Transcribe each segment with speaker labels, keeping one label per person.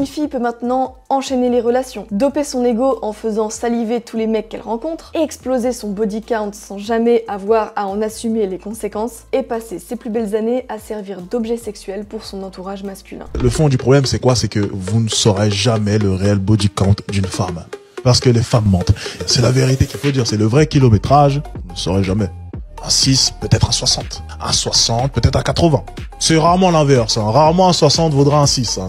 Speaker 1: Une fille peut maintenant enchaîner les relations, doper son ego en faisant saliver tous les mecs qu'elle rencontre, et exploser son body count sans jamais avoir à en assumer les conséquences, et passer ses plus belles années à servir d'objet sexuel pour son entourage masculin.
Speaker 2: Le fond du problème, c'est quoi? C'est que vous ne saurez jamais le réel body count d'une femme. Parce que les femmes mentent. C'est la vérité qu'il faut dire, c'est le vrai kilométrage, vous ne saurez jamais. Un 6, peut-être un 60. Un 60, peut-être un 80. C'est rarement l'inverse. Hein. Rarement un 60 vaudra un 6. Hein.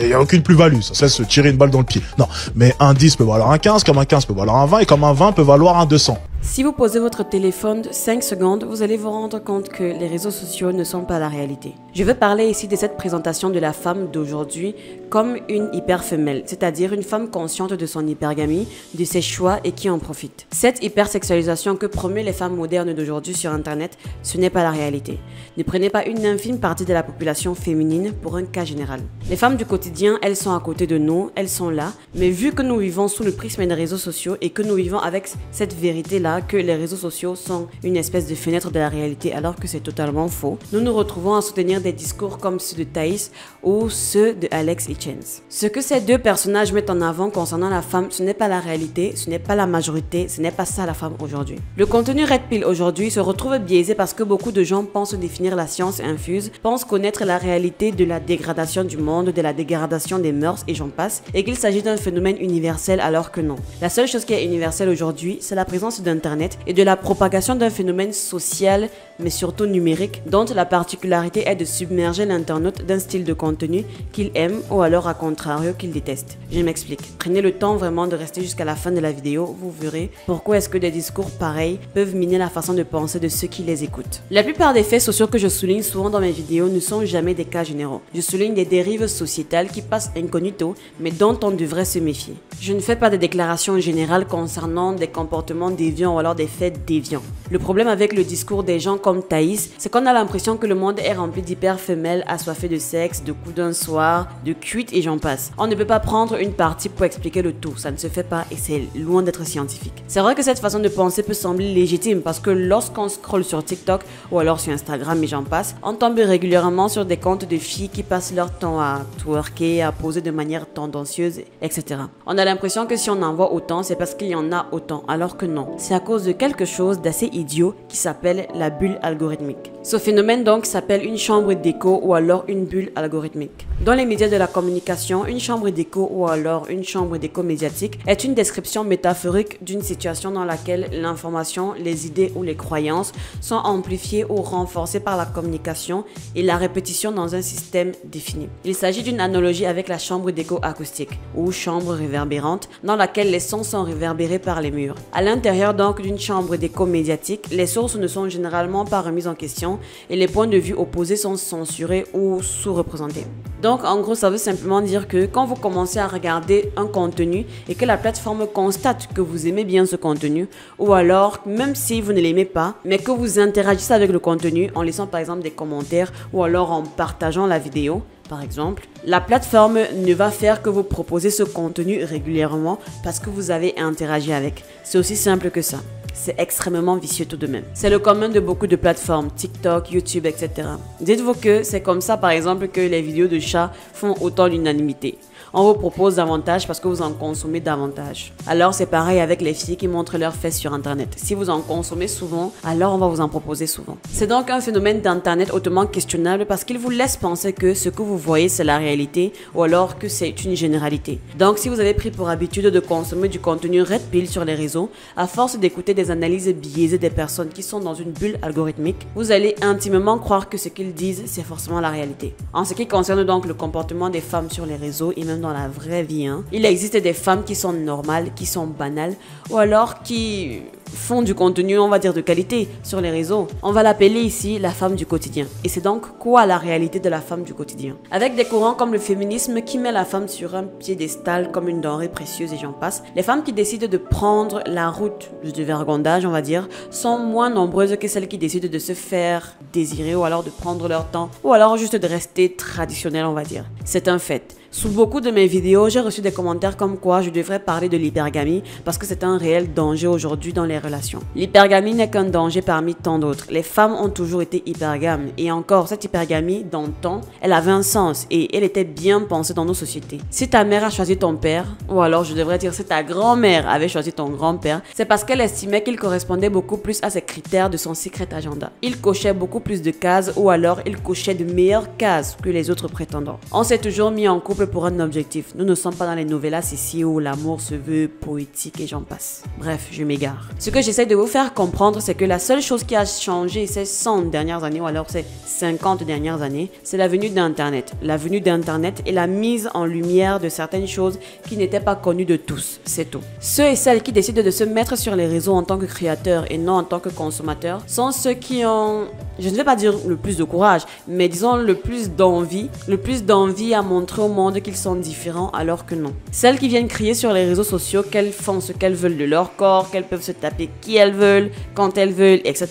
Speaker 2: Il n'y a aucune plus-value. Ça c'est se tirer une balle dans le pied. Non, mais un 10 peut valoir un 15, comme un 15 peut valoir un 20, et comme un 20 peut valoir un 200.
Speaker 3: Si vous posez votre téléphone 5 secondes, vous allez vous rendre compte que les réseaux sociaux ne sont pas la réalité. Je veux parler ici de cette présentation de la femme d'aujourd'hui comme une hyper-femelle, c'est-à-dire une femme consciente de son hypergamie, de ses choix et qui en profite. Cette hypersexualisation que promeuvent les femmes modernes d'aujourd'hui sur Internet, ce n'est pas la réalité. Ne prenez pas une infime partie de la population féminine pour un cas général. Les femmes du quotidien, elles sont à côté de nous, elles sont là, mais vu que nous vivons sous le prisme des réseaux sociaux et que nous vivons avec cette vérité-là, que les réseaux sociaux sont une espèce de fenêtre de la réalité alors que c'est totalement faux, nous nous retrouvons à soutenir des discours comme ceux de Thaïs ou ceux de Alex Hitchens. Ce que ces deux personnages mettent en avant concernant la femme, ce n'est pas la réalité, ce n'est pas la majorité, ce n'est pas ça la femme aujourd'hui. Le contenu Red Pill aujourd'hui se retrouve biaisé parce que beaucoup de gens pensent définir la science infuse, pensent connaître la réalité de la dégradation du monde, de la dégradation des mœurs et j'en passe, et qu'il s'agit d'un phénomène universel alors que non. La seule chose qui est universelle aujourd'hui, c'est la présence d'Internet et de la propagation d'un phénomène social, mais surtout numérique, dont la particularité est de submerger l'internaute d'un style de contenu qu'il aime ou alors à contrario qu'il déteste. Je m'explique. Prenez le temps vraiment de rester jusqu'à la fin de la vidéo, vous verrez pourquoi est-ce que des discours pareils peuvent miner la façon de penser de ceux qui les écoutent. La plupart des faits sociaux que je souligne souvent dans mes vidéos ne sont jamais des cas généraux. Je souligne des dérives sociétales qui passent incognito, mais dont on devrait se méfier. Je ne fais pas de déclarations générales concernant des comportements déviants ou alors des faits déviants. Le problème avec le discours des gens comme Thaïs, c'est qu'on a l'impression que le monde est rempli d'hyper-femelles assoiffées de sexe, de coups d'un soir, de cuites et j'en passe. On ne peut pas prendre une partie pour expliquer le tout, ça ne se fait pas et c'est loin d'être scientifique. C'est vrai que cette façon de penser peut sembler légitime parce que lorsqu'on scrolle sur TikTok ou alors sur Instagram et j'en passe, on tombe régulièrement sur des comptes de filles qui passent leur temps à twerker, à poser de manière tendancieuse, etc. On a l'impression que si on en voit autant, c'est parce qu'il y en a autant, alors que non. C'est à cause de quelque chose d'assez idiot qui s'appelle la bulle algorithmique. Ce phénomène donc s'appelle une chambre d'écho ou alors une bulle algorithmique. Dans les médias de la communication, une chambre d'écho ou alors une chambre d'écho médiatique est une description métaphorique d'une situation dans laquelle l'information, les idées ou les croyances sont amplifiées ou renforcées par la communication et la répétition dans un système défini. Il s'agit d'une analogie avec la chambre d'écho acoustique ou chambre réverbérante dans laquelle les sons sont réverbérés par les murs. À l'intérieur donc d'une chambre d'écho médiatique, les sources ne sont généralement pas remises en question et les points de vue opposés sont censurés ou sous-représentés. Donc en gros ça veut simplement dire que quand vous commencez à regarder un contenu et que la plateforme constate que vous aimez bien ce contenu ou alors même si vous ne l'aimez pas mais que vous interagissez avec le contenu en laissant par exemple des commentaires ou alors en partageant la vidéo par exemple, la plateforme ne va faire que vous proposer ce contenu régulièrement parce que vous avez interagi avec. C'est aussi simple que ça. C'est extrêmement vicieux tout de même. C'est le commun de beaucoup de plateformes, TikTok, YouTube, etc. Dites-vous que c'est comme ça par exemple que les vidéos de chats font autant l'unanimité. On vous propose davantage parce que vous en consommez davantage. Alors c'est pareil avec les filles qui montrent leurs fesses sur internet. Si vous en consommez souvent, alors on va vous en proposer souvent. C'est donc un phénomène d'internet hautement questionnable parce qu'il vous laisse penser que ce que vous voyez c'est la réalité ou alors que c'est une généralité. Donc si vous avez pris pour habitude de consommer du contenu Red Pill sur les réseaux, à force d'écouter des analyses biaisées des personnes qui sont dans une bulle algorithmique, vous allez intimement croire que ce qu'ils disent c'est forcément la réalité. En ce qui concerne donc le comportement des femmes sur les réseaux et même dans la vraie vie, il existe des femmes qui sont normales, qui sont banales ou alors qui font du contenu, on va dire de qualité sur les réseaux. On va l'appeler ici la femme du quotidien. Et c'est donc quoi la réalité de la femme du quotidien? Avec des courants comme le féminisme qui met la femme sur un piédestal comme une denrée précieuse et j'en passe, les femmes qui décident de prendre la route du vergondage, on va dire, sont moins nombreuses que celles qui décident de se faire désirer ou alors de prendre leur temps ou alors juste de rester traditionnelles, on va dire. C'est un fait. Sous beaucoup de mes vidéos, j'ai reçu des commentaires comme quoi je devrais parler de l'hypergamie parce que c'est un réel danger aujourd'hui dans les relations. L'hypergamie n'est qu'un danger parmi tant d'autres. Les femmes ont toujours été hypergames et encore, cette hypergamie, dans le temps, elle avait un sens et elle était bien pensée dans nos sociétés. Si ta mère a choisi ton père, ou alors je devrais dire si ta grand-mère avait choisi ton grand-père, c'est parce qu'elle estimait qu'il correspondait beaucoup plus à ses critères de son secret agenda. Il cochait beaucoup plus de cases ou alors il cochait de meilleures cases que les autres prétendants. On s'est toujours mis en couple pour un objectif. Nous ne sommes pas dans les novellas ici où l'amour se veut poétique et j'en passe. Bref, je m'égare. Ce que j'essaie de vous faire comprendre, c'est que la seule chose qui a changé ces 100 dernières années ou alors ces 50 dernières années, c'est la venue d'Internet. La venue d'Internet et la mise en lumière de certaines choses qui n'étaient pas connues de tous. C'est tout. Ceux et celles qui décident de se mettre sur les réseaux en tant que créateurs et non en tant que consommateurs sont ceux qui ont, je ne vais pas dire le plus de courage, mais disons le plus d'envie à montrer au monde qu'ils sont différents alors que non. Celles qui viennent crier sur les réseaux sociaux qu'elles font ce qu'elles veulent de leur corps, qu'elles peuvent se taper qui elles veulent, quand elles veulent, etc.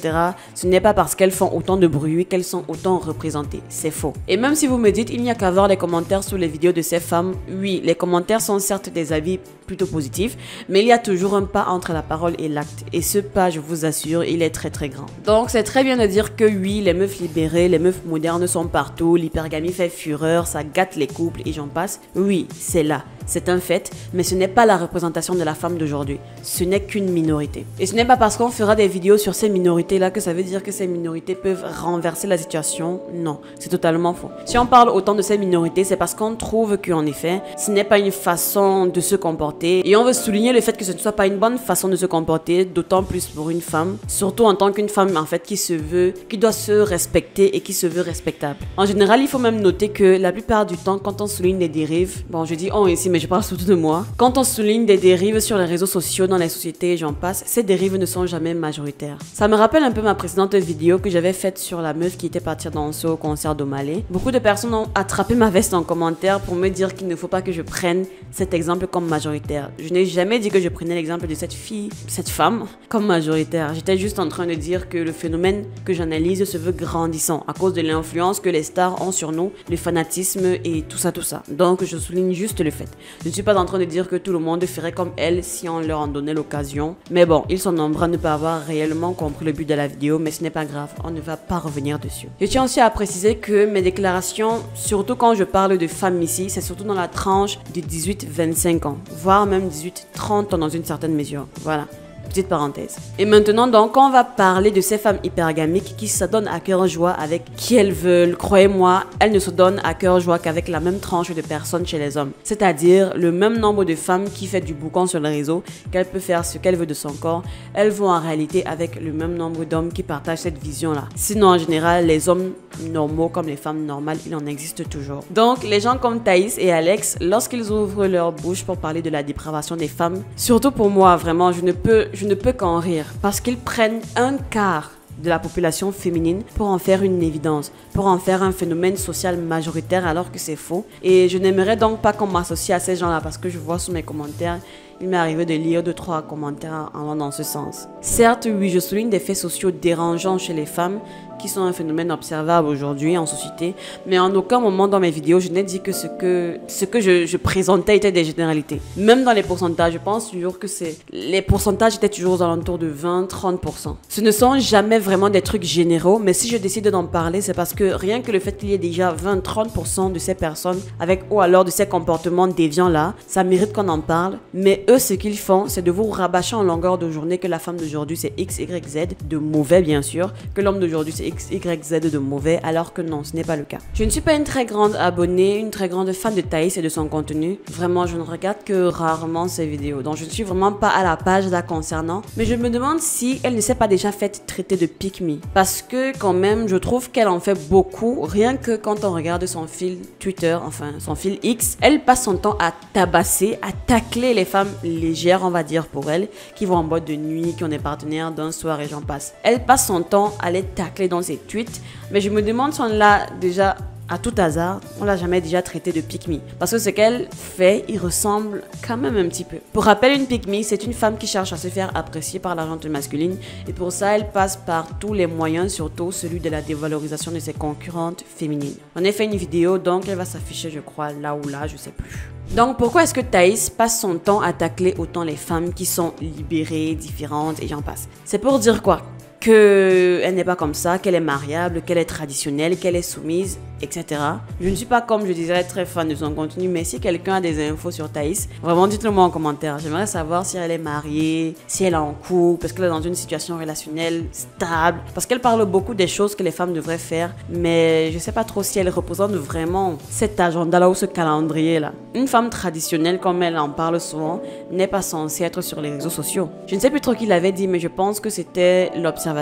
Speaker 3: Ce n'est pas parce qu'elles font autant de bruit qu'elles sont autant représentées. C'est faux. Et même si vous me dites il n'y a qu'à voir les commentaires sous les vidéos de ces femmes, oui, les commentaires sont certes des avis plutôt positifs, mais il y a toujours un pas entre la parole et l'acte. Et ce pas, je vous assure, il est très très grand. Donc c'est très bien de dire que oui, les meufs libérées, les meufs modernes sont partout, l'hypergamie fait fureur, ça gâte les couples et j'en passe. Oui, c'est là. C'est un fait, mais ce n'est pas la représentation de la femme d'aujourd'hui. Ce n'est qu'une minorité. Et ce n'est pas parce qu'on fera des vidéos sur ces minorités-là que ça veut dire que ces minorités peuvent renverser la situation. Non, c'est totalement faux. Si on parle autant de ces minorités, c'est parce qu'on trouve qu'en effet, ce n'est pas une façon de se comporter. Et on veut souligner le fait que ce ne soit pas une bonne façon de se comporter, d'autant plus pour une femme. Surtout en tant qu'une femme, en fait, qui doit se respecter et qui se veut respectable. En général, il faut même noter que la plupart du temps, quand on souligne des dérives, bon, je dis on ici, mais je parle surtout de moi. Quand on souligne des dérives sur les réseaux sociaux, dans les sociétés et j'en passe, ces dérives ne sont jamais majoritaires. Ça me rappelle un peu ma précédente vidéo que j'avais faite sur la meuf qui était partie danser au concert d'Omalé. Beaucoup de personnes ont attrapé ma veste en commentaire pour me dire qu'il ne faut pas que je prenne cet exemple comme majoritaire. Je n'ai jamais dit que je prenais l'exemple de cette femme, comme majoritaire. J'étais juste en train de dire que le phénomène que j'analyse se veut grandissant à cause de l'influence que les stars ont sur nous, le fanatisme et tout ça. Donc je souligne juste le fait. Je ne suis pas en train de dire que tout le monde ferait comme elle si on leur en donnait l'occasion. Mais bon, ils sont nombreux à ne pas avoir réellement compris le but de la vidéo, mais ce n'est pas grave, on ne va pas revenir dessus. Je tiens aussi à préciser que mes déclarations, surtout quand je parle de femmes ici, c'est surtout dans la tranche de 18-25 ans, voire même 18-30 ans dans une certaine mesure. Voilà. Petite parenthèse. Et maintenant donc, on va parler de ces femmes hypergamiques qui se donnent à cœur joie avec qui elles veulent. Croyez-moi, elles ne se donnent à cœur joie qu'avec la même tranche de personnes chez les hommes. C'est-à-dire le même nombre de femmes qui fait du boucan sur le réseau, qu'elle peut faire ce qu'elle veut de son corps, elles vont en réalité avec le même nombre d'hommes qui partagent cette vision-là. Sinon, en général, les hommes normaux comme les femmes normales, il en existe toujours. Donc, les gens comme Thaïs et Alex, lorsqu'ils ouvrent leur bouche pour parler de la dépravation des femmes, surtout pour moi, vraiment, je ne peux qu'en rire parce qu'ils prennent un quart de la population féminine pour en faire une évidence, pour en faire un phénomène social majoritaire alors que c'est faux. Et je n'aimerais donc pas qu'on m'associe à ces gens-là parce que je vois sous mes commentaires, il m'est arrivé de lire 2-3 commentaires allant dans ce sens. Certes, oui, je souligne des faits sociaux dérangeants chez les femmes qui sont un phénomène observable aujourd'hui en société, mais en aucun moment dans mes vidéos, je n'ai dit que ce que je présentais était des généralités. Même dans les pourcentages, je pense toujours que les pourcentages étaient toujours aux alentours de 20-30%. Ce ne sont jamais vraiment des trucs généraux, mais si je décide d'en parler, c'est parce que rien que le fait qu'il y ait déjà 20-30% de ces personnes avec ou alors de ces comportements déviants-là, ça mérite qu'on en parle. Mais eux, ce qu'ils font, c'est de vous rabâcher en longueur de journée que la femme d'aujourd'hui, c'est X, Y, Z, de mauvais bien sûr, que l'homme d'aujourd'hui, c'est X, Y, Z de mauvais, alors que non, ce n'est pas le cas. Je ne suis pas une très grande abonnée, une très grande fan de Thaïs et de son contenu. Vraiment, je ne regarde que rarement ses vidéos, donc je ne suis vraiment pas à la page là concernant. Mais je me demande si elle ne s'est pas déjà fait traiter de pick me. Parce que quand même, je trouve qu'elle en fait beaucoup, rien que quand on regarde son fil Twitter, enfin son fil X, elle passe son temps à tabasser, à tacler les femmes légères, on va dire pour elle, qui vont en boîte de nuit, qui ont des partenaires d'un soir et j'en passe. Elle passe son temps à les tacler dans ses tweets, mais je me demande si on l'a déjà à tout hasard, on l'a jamais déjà traité de pick-me. Parce que ce qu'elle fait, il ressemble quand même un petit peu. Pour rappel, une pick-me, c'est une femme qui cherche à se faire apprécier par la gente masculine. Et pour ça, elle passe par tous les moyens, surtout celui de la dévalorisation de ses concurrentes féminines. On a fait une vidéo, donc elle va s'afficher, je crois, là ou là, je sais plus. Donc pourquoi est-ce que Thaïs passe son temps à tacler autant les femmes qui sont libérées, différentes et j'en passe? C'est pour dire quoi? Qu'elle n'est pas comme ça, qu'elle est mariable, qu'elle est traditionnelle, qu'elle est soumise, etc. Je ne suis pas, comme je disais, très fan de son contenu, mais si quelqu'un a des infos sur Thaïs, vraiment dites-le moi en commentaire. J'aimerais savoir si elle est mariée, si elle est en couple, parce qu'elle est dans une situation relationnelle stable, parce qu'elle parle beaucoup des choses que les femmes devraient faire, mais je ne sais pas trop si elle représente vraiment cet agenda-là ou ce calendrier-là. Une femme traditionnelle, comme elle en parle souvent, n'est pas censée être sur les réseaux sociaux. Je ne sais plus trop qui l'avait dit, mais je pense que c'était l'observateur.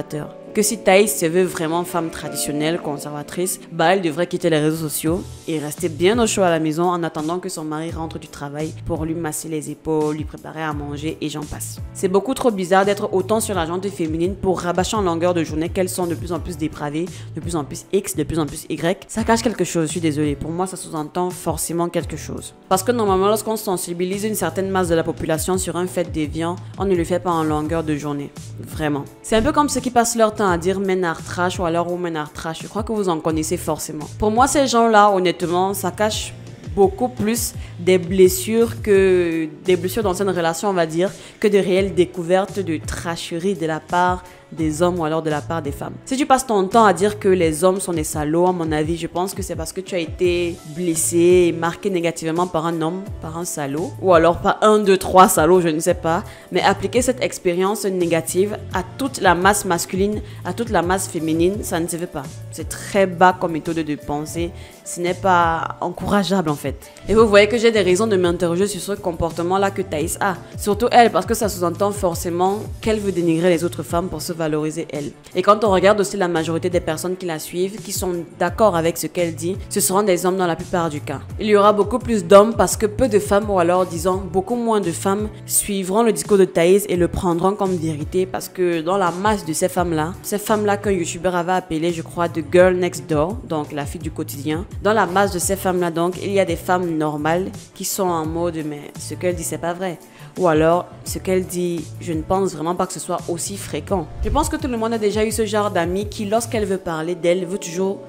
Speaker 3: Que si Thaïs se veut vraiment femme traditionnelle, conservatrice, bah elle devrait quitter les réseaux sociaux et rester bien au chaud à la maison en attendant que son mari rentre du travail pour lui masser les épaules, lui préparer à manger et j'en passe. C'est beaucoup trop bizarre d'être autant sur la gente féminine pour rabâcher en longueur de journée qu'elles sont de plus en plus dépravées, de plus en plus X, de plus en plus Y. Ça cache quelque chose, je suis désolée. Pour moi, ça sous-entend forcément quelque chose. Parce que normalement, lorsqu'on sensibilise une certaine masse de la population sur un fait déviant, on ne le fait pas en longueur de journée. Vraiment. C'est un peu comme ceux qui passent leur temps à dire men are trash ou alors women are trash. Je crois que vous en connaissez forcément. Pour moi, ces gens-là, honnêtement, ça cache beaucoup plus des blessures dans une relation, on va dire, que de réelles découvertes de tracherie de la part des hommes ou alors de la part des femmes. Si tu passes ton temps à dire que les hommes sont des salauds, à mon avis, je pense que c'est parce que tu as été blessé et marqué négativement par un homme, par un salaud, ou alors par 1, 2, 3 salauds, je ne sais pas. Mais appliquer cette expérience négative à toute la masse masculine, à toute la masse féminine, ça ne se fait pas. C'est très bas comme méthode de pensée. Ce n'est pas encourageable en fait. Et vous voyez que j'ai des raisons de m'interroger sur ce comportement-là que Thaïs a. Surtout elle, parce que ça sous-entend forcément qu'elle veut dénigrer les autres femmes pour se valoriser elle. Et quand on regarde aussi la majorité des personnes qui la suivent, qui sont d'accord avec ce qu'elle dit, ce seront des hommes dans la plupart du cas. Il y aura beaucoup plus d'hommes parce que peu de femmes, ou alors disons beaucoup moins de femmes, suivront le discours de Thaïs et le prendront comme vérité parce que dans la masse de ces femmes-là qu'un youtubeur avait appelé, je crois, The Girl Next Door, donc la fille du quotidien, dans la masse de ces femmes-là, donc, il y a des femmes normales qui sont en mode « mais ce qu'elle dit, c'est pas vrai ». Ou alors, ce qu'elle dit, je ne pense vraiment pas que ce soit aussi fréquent. Je pense que tout le monde a déjà eu ce genre d'amie qui, lorsqu'elle veut parler d'elle,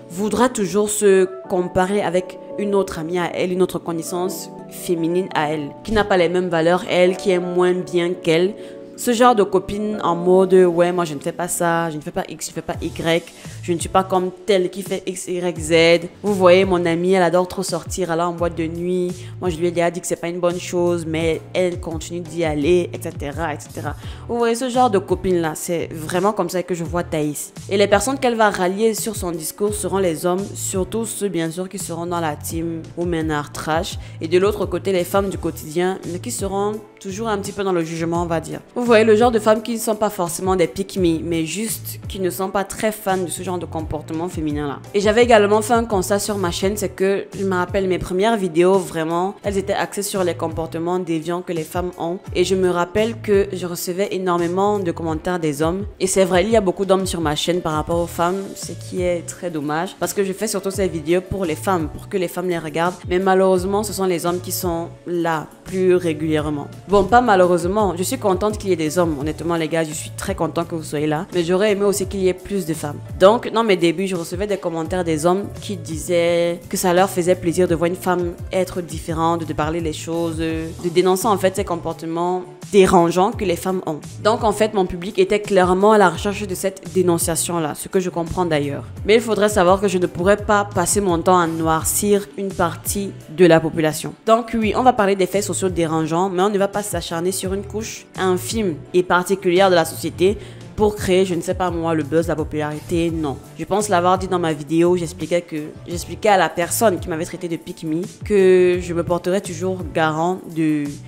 Speaker 3: voudra toujours se comparer avec une autre amie à elle, une autre connaissance féminine à elle, qui n'a pas les mêmes valeurs, elle, qui est moins bien qu'elle. Ce genre de copine en mode « ouais, moi je ne fais pas ça, je ne fais pas X, je ne fais pas Y, je ne suis pas comme telle qui fait X, Y, Z. Vous voyez, mon amie, elle adore trop sortir, aller en boîte de nuit. Moi, je lui ai déjà dit que c'est pas une bonne chose, mais elle continue d'y aller, etc., etc. » Vous voyez, ce genre de copine-là, c'est vraiment comme ça que je vois Thaïs. Et les personnes qu'elle va rallier sur son discours seront les hommes, surtout ceux, bien sûr, qui seront dans la team Women Are Trash. Et de l'autre côté, les femmes du quotidien, mais qui seront toujours un petit peu dans le jugement, on va dire. Vous voyez le genre de femmes qui ne sont pas forcément des pick-me, mais juste qui ne sont pas très fans de ce genre de comportement féminin là. Et j'avais également fait un constat sur ma chaîne, c'est que je me rappelle mes premières vidéos, vraiment, elles étaient axées sur les comportements déviants que les femmes ont. Et je me rappelle que je recevais énormément de commentaires des hommes. Et c'est vrai, il y a beaucoup d'hommes sur ma chaîne par rapport aux femmes, ce qui est très dommage. Parce que je fais surtout ces vidéos pour les femmes, pour que les femmes les regardent. Mais malheureusement, ce sont les hommes qui sont là plus régulièrement. Bon, pas malheureusement, je suis contente qu'il y ait des hommes. Honnêtement, les gars, je suis très content que vous soyez là. Mais j'aurais aimé aussi qu'il y ait plus de femmes. Donc, dans mes débuts, je recevais des commentaires des hommes qui disaient que ça leur faisait plaisir de voir une femme être différente, de parler les choses, de dénoncer en fait ces comportements dérangeants que les femmes ont. Donc, en fait, mon public était clairement à la recherche de cette dénonciation-là, ce que je comprends d'ailleurs. Mais il faudrait savoir que je ne pourrais pas passer mon temps à noircir une partie de la population. Donc, oui, on va parler des faits sociaux dérangeants, mais on ne va pas s'acharner sur une couche infime et particulière de la société pour créer, je ne sais pas moi, le buzz, la popularité, non. Je pense l'avoir dit dans ma vidéo, j'expliquais à la personne qui m'avait traité de pick-me que je me porterais toujours garant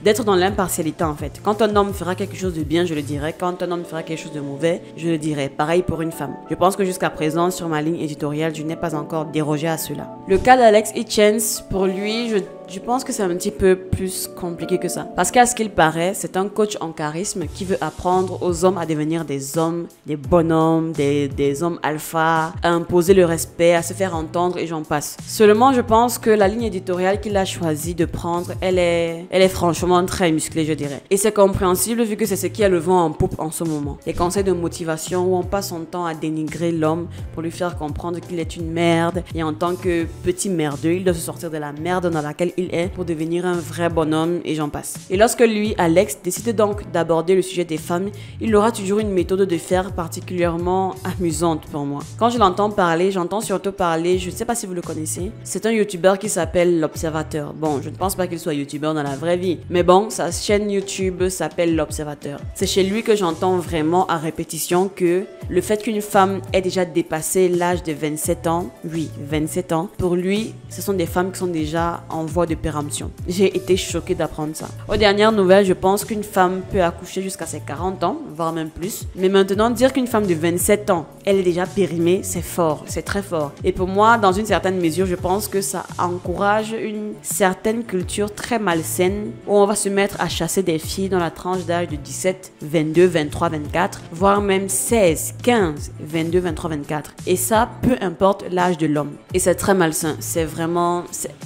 Speaker 3: d'être dans l'impartialité en fait. Quand un homme fera quelque chose de bien, je le dirai. Quand un homme fera quelque chose de mauvais, je le dirai. Pareil pour une femme. Je pense que jusqu'à présent, sur ma ligne éditoriale, je n'ai pas encore dérogé à cela. Le cas d'Alex Hitchens, pour lui, Je pense que c'est un petit peu plus compliqué que ça. Parce qu'à ce qu'il paraît, c'est un coach en charisme qui veut apprendre aux hommes à devenir des hommes, des bonhommes, des hommes alpha, à imposer le respect, à se faire entendre et j'en passe. Seulement, je pense que la ligne éditoriale qu'il a choisi de prendre, elle est franchement très musclée, je dirais. Et c'est compréhensible vu que c'est ce qui a le vent en poupe en ce moment. Les conseils de motivation où on passe son temps à dénigrer l'homme pour lui faire comprendre qu'il est une merde et en tant que petit merdeux, il doit se sortir de la merde dans laquelle il est pour devenir un vrai bonhomme et j'en passe. Et lorsque lui, Alex, décide donc d'aborder le sujet des femmes, il aura toujours une méthode de faire particulièrement amusante pour moi. Quand je l'entends parler, j'entends surtout parler, je ne sais pas si vous le connaissez, c'est un youtubeur qui s'appelle L'Observateur. Bon, je ne pense pas qu'il soit youtubeur dans la vraie vie, mais bon, sa chaîne YouTube s'appelle L'Observateur. C'est chez lui que j'entends vraiment à répétition que le fait qu'une femme ait déjà dépassé l'âge de 27 ans, oui, 27 ans, pour lui, ce sont des femmes qui sont déjà en voie de péremption. J'ai été choquée d'apprendre ça. Aux dernières nouvelles, je pense qu'une femme peut accoucher jusqu'à ses 40 ans, voire même plus. Mais maintenant, dire qu'une femme de 27 ans, elle est déjà périmée, c'est fort, c'est très fort. Et pour moi, dans une certaine mesure, je pense que ça encourage une certaine culture très malsaine où on va se mettre à chasser des filles dans la tranche d'âge de 17, 22, 23, 24, voire même 16, 15, 22, 23, 24. Et ça, peu importe l'âge de l'homme. Et c'est très malsain. C'est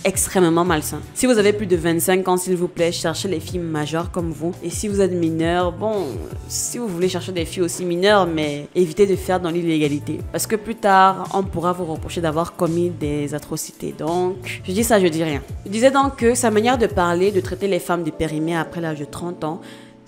Speaker 3: extrêmement malsain. Si vous avez plus de 25 ans, s'il vous plaît, cherchez les filles majeures comme vous. Et si vous êtes mineur, bon, si vous voulez chercher des filles aussi mineures, mais évitez de faire dans l'illégalité. Parce que plus tard, on pourra vous reprocher d'avoir commis des atrocités. Donc, je dis ça, je dis rien. Je disais donc que sa manière de parler, de traiter les femmes dépérimées après l'âge de 30 ans,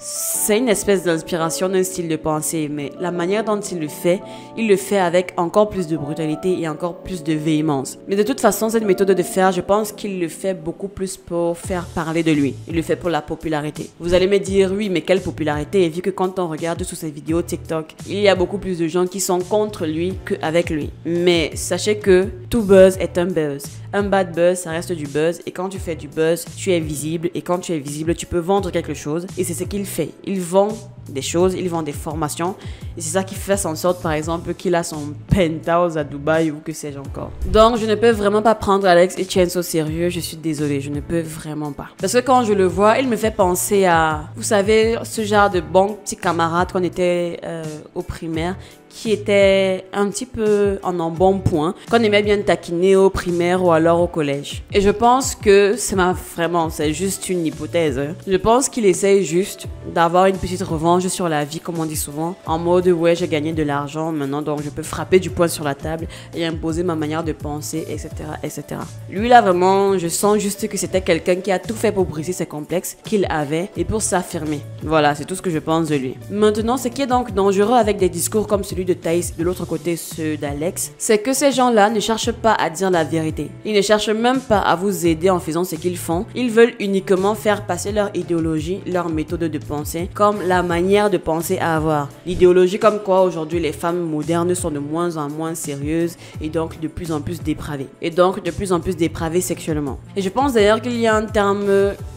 Speaker 3: c'est une espèce d'inspiration d'un style de pensée, mais la manière dont il le fait avec encore plus de brutalité et encore plus de véhémence. Mais de toute façon, cette méthode de faire, je pense qu'il le fait beaucoup plus pour faire parler de lui. Il le fait pour la popularité. Vous allez me dire, oui, mais quelle popularité? Et vu que quand on regarde sous ses vidéos TikTok, il y a beaucoup plus de gens qui sont contre lui qu'avec lui. Mais sachez que tout buzz est un buzz. Un bad buzz, ça reste du buzz. Et quand tu fais du buzz, tu es visible. Et quand tu es visible, tu peux vendre quelque chose. Et c'est ce qu'il fait. Il vend des choses, il vend des formations. Et c'est ça qui fait en sorte, par exemple, qu'il a son penthouse à Dubaï ou que sais-je encore. Donc, je ne peux vraiment pas prendre Alex Hitchens au sérieux. Je suis désolée, je ne peux vraiment pas. Parce que quand je le vois, il me fait penser à, vous savez, ce genre de bon petit camarade qu'on était au primaire, qui était un petit peu en embonpoint, qu'on aimait bien taquiner au primaire ou alors au collège. Et je pense que c'est juste une hypothèse. Hein. Je pense qu'il essaye juste d'avoir une petite revanche sur la vie, comme on dit souvent, en mode ouais, j'ai gagné de l'argent maintenant, donc je peux frapper du poing sur la table et imposer ma manière de penser, etc., etc. Lui là vraiment, je sens juste que c'était quelqu'un qui a tout fait pour briser ses complexes qu'il avait et pour s'affirmer. Voilà, c'est tout ce que je pense de lui. Maintenant, ce qui est donc dangereux avec des discours comme celui de Thaïs, de l'autre côté ceux d'Alex, c'est que ces gens-là ne cherchent pas à dire la vérité. Ils ne cherchent même pas à vous aider en faisant ce qu'ils font. Ils veulent uniquement faire passer leur idéologie, leur méthode de pensée, comme la manière de penser à avoir. L'idéologie comme quoi aujourd'hui les femmes modernes sont de moins en moins sérieuses et donc de plus en plus dépravées. Et donc de plus en plus dépravées sexuellement. Et je pense d'ailleurs qu'il y a un terme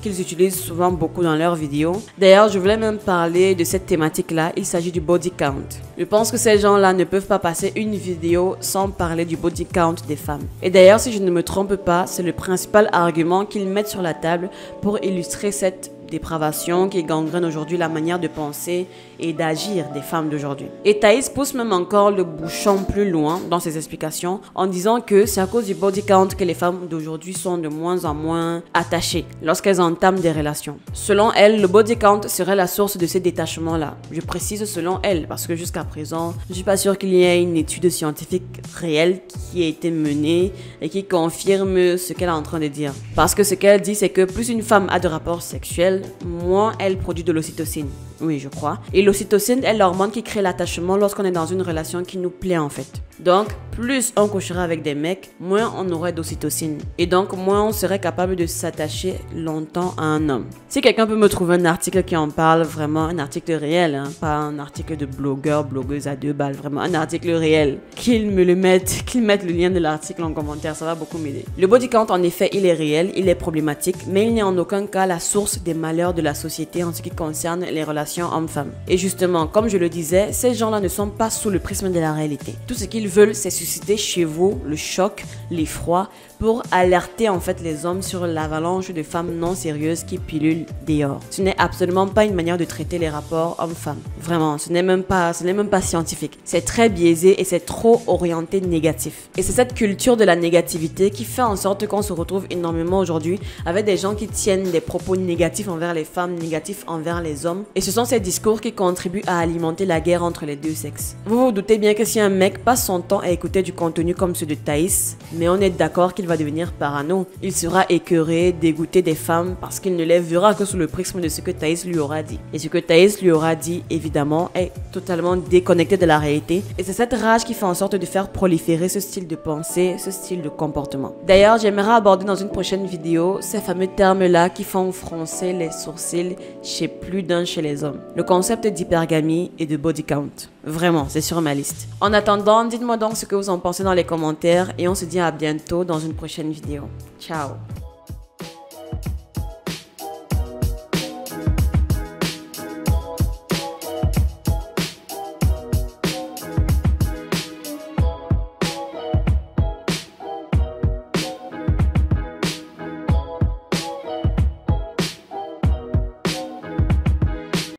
Speaker 3: qu'ils utilisent souvent beaucoup dans leurs vidéos. D'ailleurs, je voulais même parler de cette thématique-là. Il s'agit du body count. Je pense que ces gens-là ne peuvent pas passer une vidéo sans parler du body count des femmes. Et d'ailleurs, si je ne me trompe pas, c'est le principal argument qu'ils mettent sur la table pour illustrer cette dépravation qui gangrène aujourd'hui la manière de penser et d'agir des femmes d'aujourd'hui. Et Thaïs pousse même encore le bouchon plus loin dans ses explications en disant que c'est à cause du body count que les femmes d'aujourd'hui sont de moins en moins attachées lorsqu'elles entament des relations. Selon elle, le body count serait la source de ces détachements-là. Je précise selon elle parce que jusqu'à présent, je ne suis pas sûre qu'il y ait une étude scientifique réelle qui a été menée et qui confirme ce qu'elle est en train de dire. Parce que ce qu'elle dit, c'est que plus une femme a de rapports sexuels, moins elle produit de l'ocytocine. Oui, je crois. Et l'ocytocine est l'hormone qui crée l'attachement lorsqu'on est dans une relation qui nous plaît en fait. Donc, plus on couchera avec des mecs, moins on aurait d'ocytocine. Et donc, moins on serait capable de s'attacher longtemps à un homme. Si quelqu'un peut me trouver un article qui en parle, vraiment un article réel, hein, pas un article de blogueur, blogueuse à 2 balles, vraiment un article réel, qu'il mette le lien de l'article en commentaire, ça va beaucoup m'aider. Le body count, en effet, il est réel, il est problématique, mais il n'est en aucun cas la source des malheurs de la société en ce qui concerne les relations hommes-femmes. Et justement, comme je le disais, ces gens-là ne sont pas sous le prisme de la réalité. Tout ce qu'ils veulent, c'est susciter chez vous le choc, l'effroi, pour alerter en fait les hommes sur l'avalanche de femmes non sérieuses qui pilulent dehors. Ce n'est absolument pas une manière de traiter les rapports hommes-femmes. Vraiment, ce n'est même pas scientifique. C'est très biaisé et c'est trop orienté négatif. Et c'est cette culture de la négativité qui fait en sorte qu'on se retrouve énormément aujourd'hui avec des gens qui tiennent des propos négatifs envers les femmes, négatifs envers les hommes. Et ce sont ces discours qui contribuent à alimenter la guerre entre les deux sexes. Vous vous doutez bien que si un mec passe son temps à écouter du contenu comme ceux de Thaïs, mais on est d'accord qu'il va devenir parano. Il sera écœuré, dégoûté des femmes parce qu'il ne les verra que sous le prisme de ce que Thaïs lui aura dit. Et ce que Thaïs lui aura dit, évidemment, est totalement déconnecté de la réalité. Et c'est cette rage qui fait en sorte de faire proliférer ce style de pensée, ce style de comportement. D'ailleurs, j'aimerais aborder dans une prochaine vidéo ces fameux termes-là qui font froncer les sourcils chez plus d'un chez les hommes. Le concept d'hypergamie et de body count. Vraiment, c'est sur ma liste. En attendant, dites-moi donc ce que vous en pensez dans les commentaires et on se dit à bientôt dans une prochaine vidéo. Ciao!